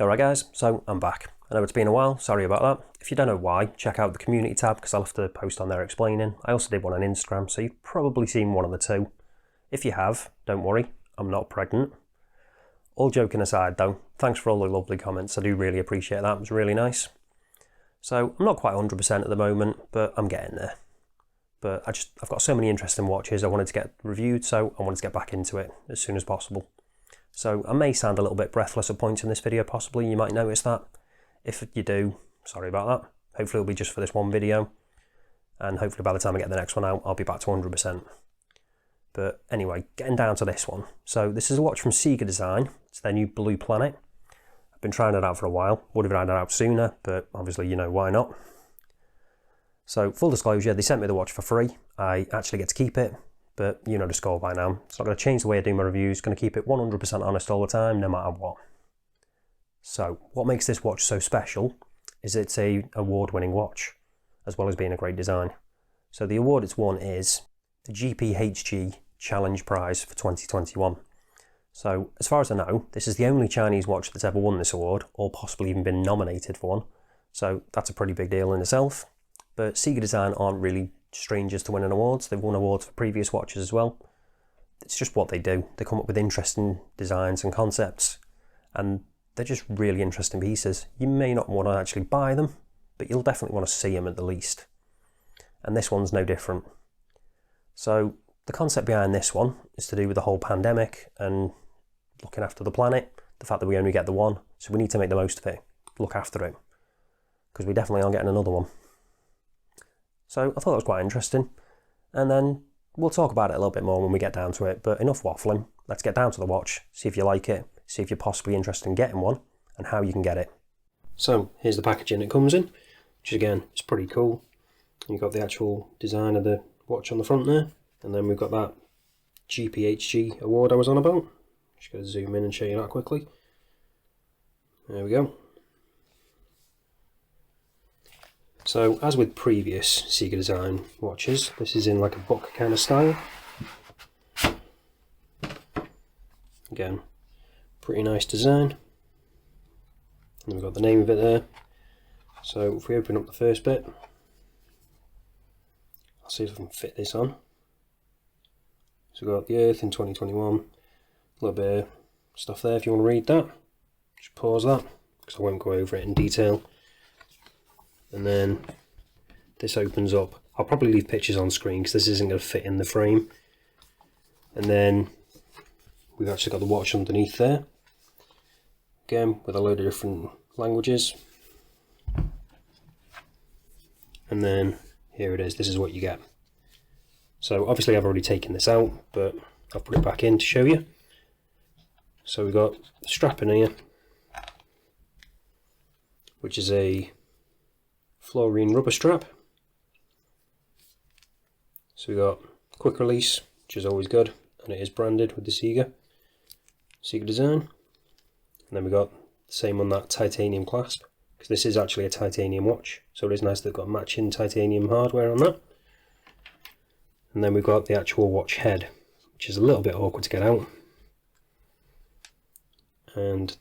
Alright guys, so I'm back. I know it's been a while, sorry about that. If you don't know why, check out the community tab because I'll have to post on there explaining. I also did one on Instagram, so you've probably seen one of the two. If you have, don't worry, I'm not pregnant. All joking aside though, thanks for all the lovely comments, I do really appreciate that, it was really nice. So I'm not quite 100% at the moment, but I'm getting there. But I've got so many interesting watches I wanted to get reviewed, so I wanted to get back into it as soon as possible. So I may sound a little bit breathless at points in this video, possibly, you might notice that. If you do, sorry about that. Hopefully it'll be just for this one video, and hopefully by the time I get the next one out, I'll be back to 100%. But anyway, getting down to this one. So this is a watch from CIGA Design, it's their new Blue Planet. I've been trying it out for a while, would have had it out sooner, but obviously you know why not. So full disclosure, they sent me the watch for free, I actually get to keep it. But you know the score by now. It's not going to change the way I do my reviews, going to keep it 100% honest all the time, no matter what. So, what makes this watch so special is it's a award-winning watch, as well as being a great design. So the award it's won is the GPHG Challenge Prize for 2021. So, as far as I know, this is the only Chinese watch that's ever won this award, or possibly even been nominated for one. So that's a pretty big deal in itself. But CIGA Design aren't really strangers to winning awards. They've won awards for previous watches as well. It's just what they do. They come up with interesting designs and concepts, and they're just really interesting pieces. You may not want to actually buy them, but you'll definitely want to see them at the least. And this one's no different. So the concept behind this one is to do with the whole pandemic and looking after the planet, the fact that we only get the one, so we need to make the most of it, look after it, because we definitely aren't getting another one. So I thought that was quite interesting, and then we'll talk about it a little bit more when we get down to it, but enough waffling, let's get down to the watch, see if you like it, see if you're possibly interested in getting one, and how you can get it. So here's the packaging it comes in, which again is pretty cool. You've got the actual design of the watch on the front there, and then we've got that GPHG award I was on about. Just going to zoom in and show you that quickly. There we go. So, as with previous CIGA Design watches, this is in like a book kind of style. Again, pretty nice design. And we've got the name of it there. So, if we open up the first bit, I'll see if I can fit this on. So, we've got the Earth in 2021, a little bit of stuff there if you want to read that. Just pause that, because I won't go over it in detail. And then this opens up. I'll probably leave pictures on screen because this isn't going to fit in the frame. And then we've actually got the watch underneath there, again with a load of different languages. And then here it is, this is what you get. So obviously I've already taken this out, but I'll put it back in to show you. So we've got the strap in here, which is a fluorine rubber strap. So we got quick release, which is always good, and it is branded with the CIGA Design. And then we got the same on that titanium clasp, because this is actually a titanium watch, so it is nice they've got matching titanium hardware on that. And then we've got the actual watch head, which is a little bit awkward to get out, and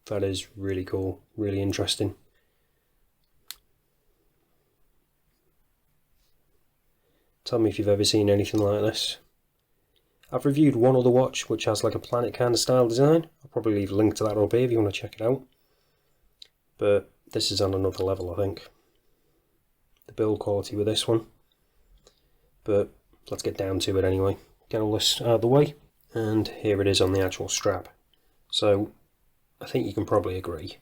that is really cool, really interesting. Tell me if you've ever seen anything like this. I've reviewed one other watch which has like a planet kind of style design. I'll probably leave a link to that up here if you want to check it out. But this is on another level, I think. The build quality with this one. But let's get down to it anyway. Get all this out of the way. And here it is on the actual strap. So I think you can probably agree.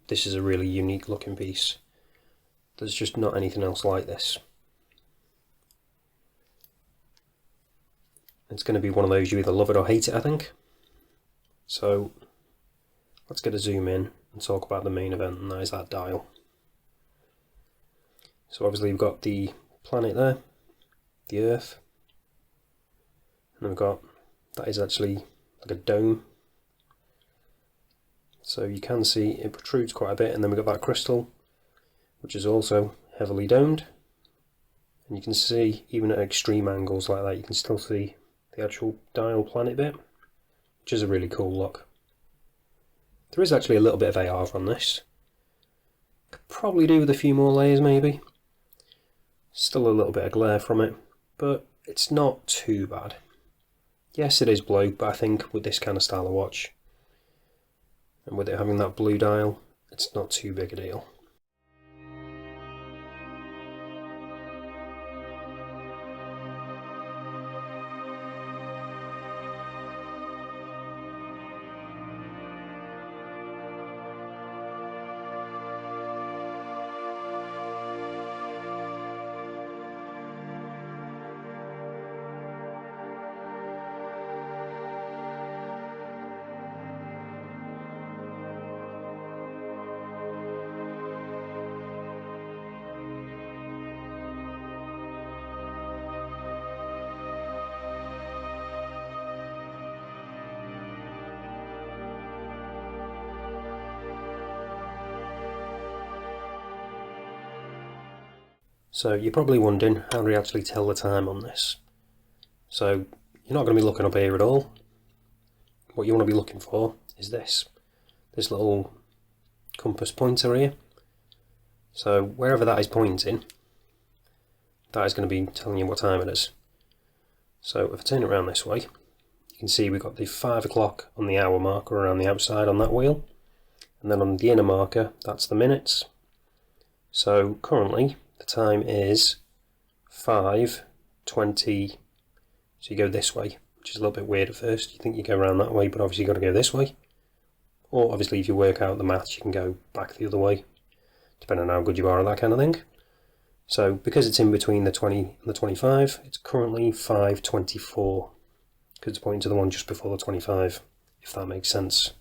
This is a really unique looking piece. There's just not anything else like this. It's going to be one of those you either love it or hate it, I think. So let's get a zoom in and talk about the main event, and that is that dial. So obviously we've got the planet there, the Earth, and then we've got, that is actually like a dome. So you can see it protrudes quite a bit, and then we've got that crystal, which is also heavily domed. And you can see, even at extreme angles like that, you can still see the actual dial planet bit, which is a really cool look. There is actually a little bit of AR on this. Could probably do with a few more layers maybe. Still a little bit of glare from it, but it's not too bad. Yes, it is blue, but I think with this kind of style of watch, and with it having that blue dial, it's not too big a deal. So you're probably wondering, how do we actually tell the time on this? So you're not going to be looking up here at all. What you want to be looking for is this little compass pointer here. So wherever that is pointing, that is going to be telling you what time it is. So if I turn it around this way, you can see we've got the 5 o'clock on the hour marker around the outside on that wheel, and then on the inner marker, that's the minutes. So currently the time is 5:20, so you go this way, which is a little bit weird at first. You think you go around that way, but obviously you've got to go this way. Or obviously if you work out the maths, you can go back the other way, depending on how good you are at that kind of thing. So because it's in between the 20 and the 25, it's currently 5:24, because it's pointing to the one just before the 25, if that makes sense.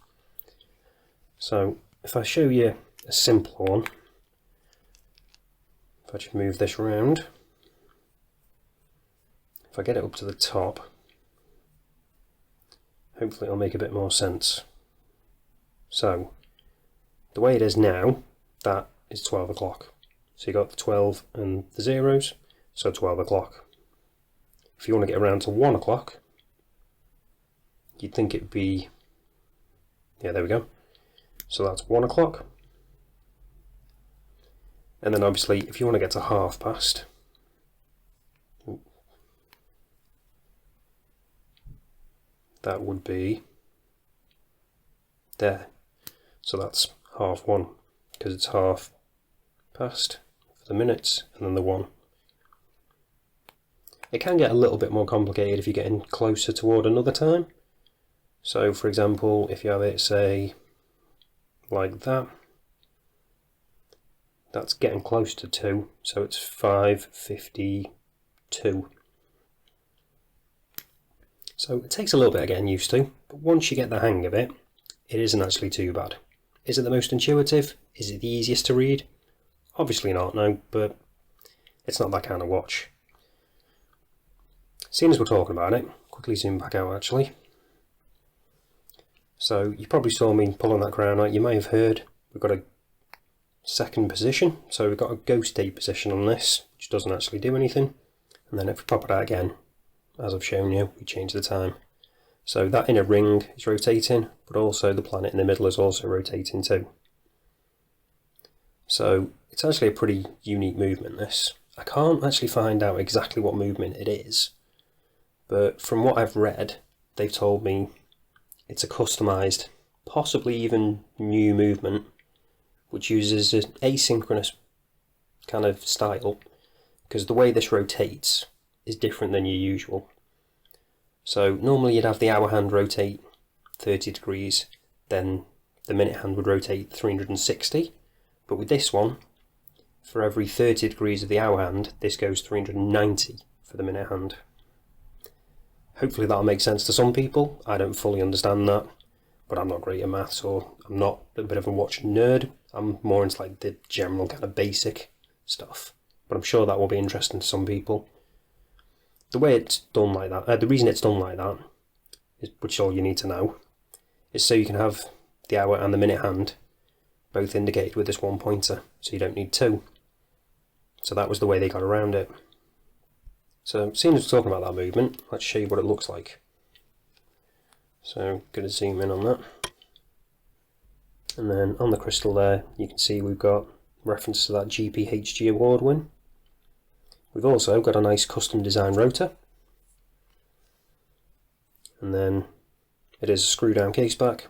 So if I show you a simpler one, if I just move this around, if I get it up to the top, hopefully it'll make a bit more sense. So the way it is now, that is 12 o'clock. So you got the 12 and the zeros, so 12 o'clock. If you want to get around to 1 o'clock, you'd think it'd be, yeah, there we go. So that's 1 o'clock. And then obviously if you want to get to half past, that would be there. So that's 1:30, because it's half past for the minutes and then the 1. It can get a little bit more complicated if you're getting closer toward another time. So for example, if you have it say like that, that's getting close to 2, so it's 5:52. So it takes a little bit of getting used to, but once you get the hang of it, it isn't actually too bad. Is it the most intuitive? Is it the easiest to read? Obviously not, no, but it's not that kind of watch. Seeing as we're talking about it, quickly zoom back out actually. So you probably saw me pulling that crown out. You may have heard we've got a second position, so we've got a ghost date position on this, which doesn't actually do anything. And then if we pop it out again, as I've shown you, we change the time. So that inner ring is rotating, but also the planet in the middle is also rotating too. So it's actually a pretty unique movement, this. I can't actually find out exactly what movement it is, but from what I've read, they've told me it's a customized, possibly even new movement, which uses an asynchronous kind of style, because the way this rotates is different than your usual. So normally you'd have the hour hand rotate 30 degrees, then the minute hand would rotate 360, but with this one, for every 30 degrees of the hour hand, this goes 390 for the minute hand. Hopefully that'll make sense to some people. I don't fully understand that, but I'm not great at maths, or I'm not a bit of a watch nerd. I'm more into like the general kind of basic stuff, but I'm sure that will be interesting to some people. The way it's done like that, the reason it's done like that, is, which is all you need to know, is so you can have the hour and the minute hand both indicated with this one pointer, so you don't need two. So that was the way they got around it. So seeing as we're talking about that movement, let's show you what it looks like. So I'm going to zoom in on that. And then on the crystal there, you can see we've got reference to that GPHG award win. We've also got a nice custom design rotor. And then it is a screw down case back.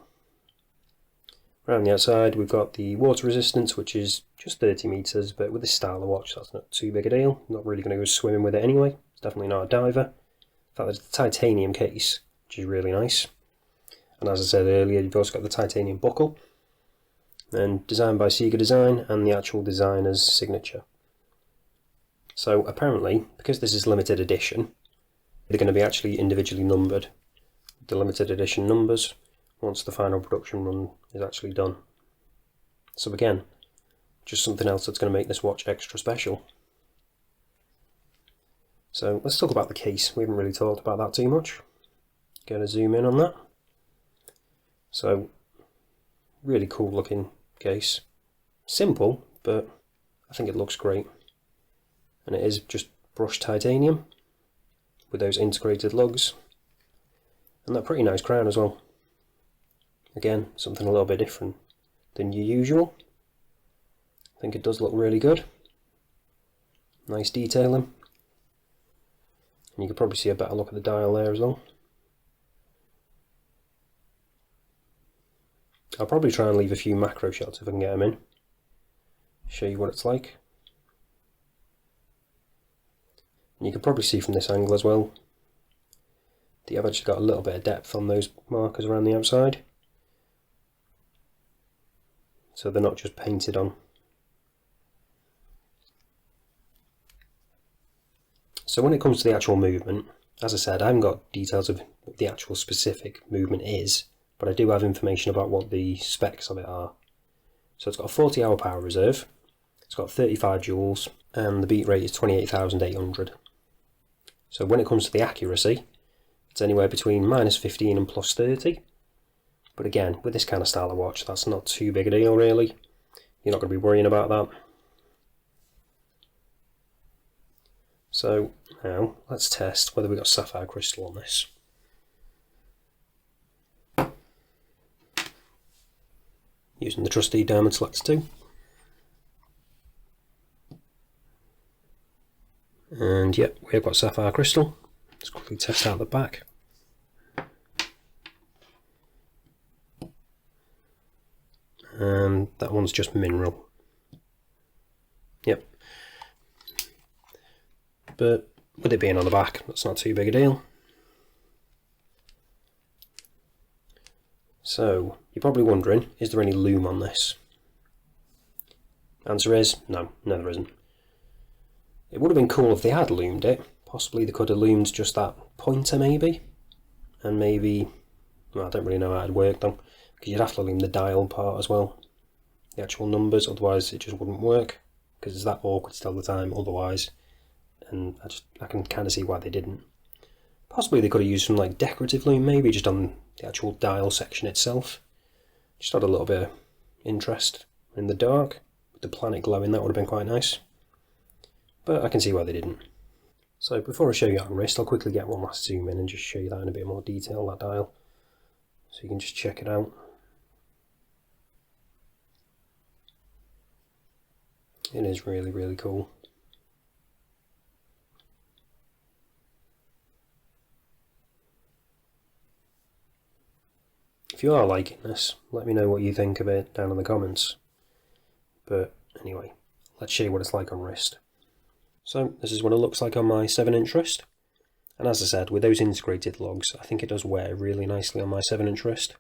Around the outside we've got the water resistance, which is just 30 meters, but with this style of watch that's not too big a deal. I'm not really going to go swimming with it anyway. It's definitely not a diver. In fact, there's the titanium case, which is really nice. And as I said earlier, you've also got the titanium buckle. And designed by CIGA Design and the actual designer's signature. So apparently, because this is limited edition, they're going to be actually individually numbered. The limited edition numbers once the final production run is actually done. So again, just something else that's going to make this watch extra special. So let's talk about the case. We haven't really talked about that too much. Going to zoom in on that. So really cool looking case. Simple, but I think it looks great. And it is just brushed titanium with those integrated lugs. And that pretty nice crown as well. Again, something a little bit different than your usual. I think it does look really good. Nice detailing. And you can probably see a better look at the dial there as well. I'll probably try and leave a few macro shots if I can get them in. Show you what it's like. And you can probably see from this angle as well that I've actually got a little bit of depth on those markers around the outside. So they're not just painted on. So when it comes to the actual movement, as I said, I haven't got details of what the actual specific movement is, but I do have information about what the specs of it are. So it's got a 40-hour power reserve, it's got 35 joules, and the beat rate is 28,800. So when it comes to the accuracy, it's anywhere between -15 and +30. But again, with this kind of style of watch, that's not too big a deal really. You're not going to be worrying about that. So now let's test whether we've got sapphire crystal on this. Using the trusty Diamond Selector 2. And yep, we've got sapphire crystal. Let's quickly test out the back. And that one's just mineral. Yep. But with it being on the back, that's not too big a deal. So, you're probably wondering, is there any loom on this? Answer is, no, there isn't. It would have been cool if they had loomed it. Possibly they could have loomed just that pointer maybe. And maybe, well, I don't really know how it'd work though, because you'd have to loom the dial part as well. The actual numbers, otherwise it just wouldn't work. Because it's that awkward to tell the time otherwise. And I can kind of see why they didn't. Possibly they could have used some like decorative loom, maybe just on the actual dial section itself. Just had a little bit of interest in the dark. With the planet glowing, that would have been quite nice. But I can see why they didn't. So before I show you on wrist, I'll quickly get one last zoom in and just show you that in a bit more detail, that dial. So you can just check it out. It is really, really cool. If you are liking this, let me know what you think of it down in the comments. But anyway, let's show you what it's like on wrist. So this is what it looks like on my 7-inch wrist. And as I said, with those integrated lugs, I think it does wear really nicely on my 7-inch wrist.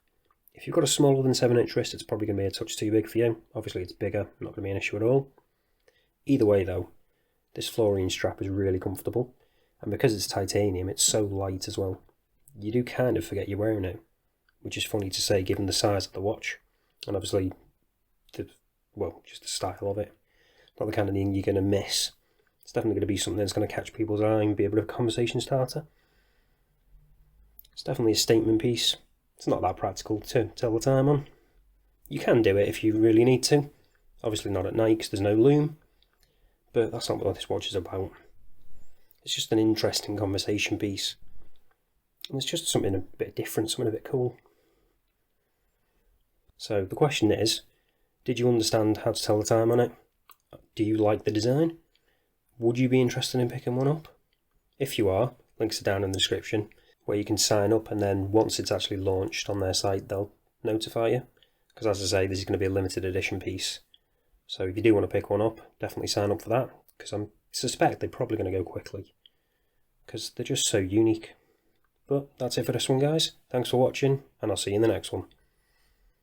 If you've got a smaller than 7-inch wrist, it's probably going to be a touch too big for you. Obviously it's bigger, not going to be an issue at all. Either way though, this fluorine strap is really comfortable. And because it's titanium, it's so light as well. You do kind of forget you're wearing it. Which is funny to say given the size of the watch. And obviously, just the style of it. Not the kind of thing you're going to miss. It's definitely going to be something that's going to catch people's eye and be a bit of a conversation starter. It's definitely a statement piece. It's not that practical to tell the time on. You can do it if you really need to. Obviously not at night because there's no loom. But that's not what this watch is about. It's just an interesting conversation piece. And it's just something a bit different, something a bit cool. So the question is, did you understand how to tell the time on it? Do you like the design? Would you be interested in picking one up? If you are, links are down in the description, where you can sign up, and then once it's actually launched on their site, they'll notify you. Because as I say, this is going to be a limited edition piece. So if you do want to pick one up, definitely sign up for that, because I suspect they're probably going to go quickly, because they're just so unique. But that's it for this one, guys. Thanks for watching, and I'll see you in the next one.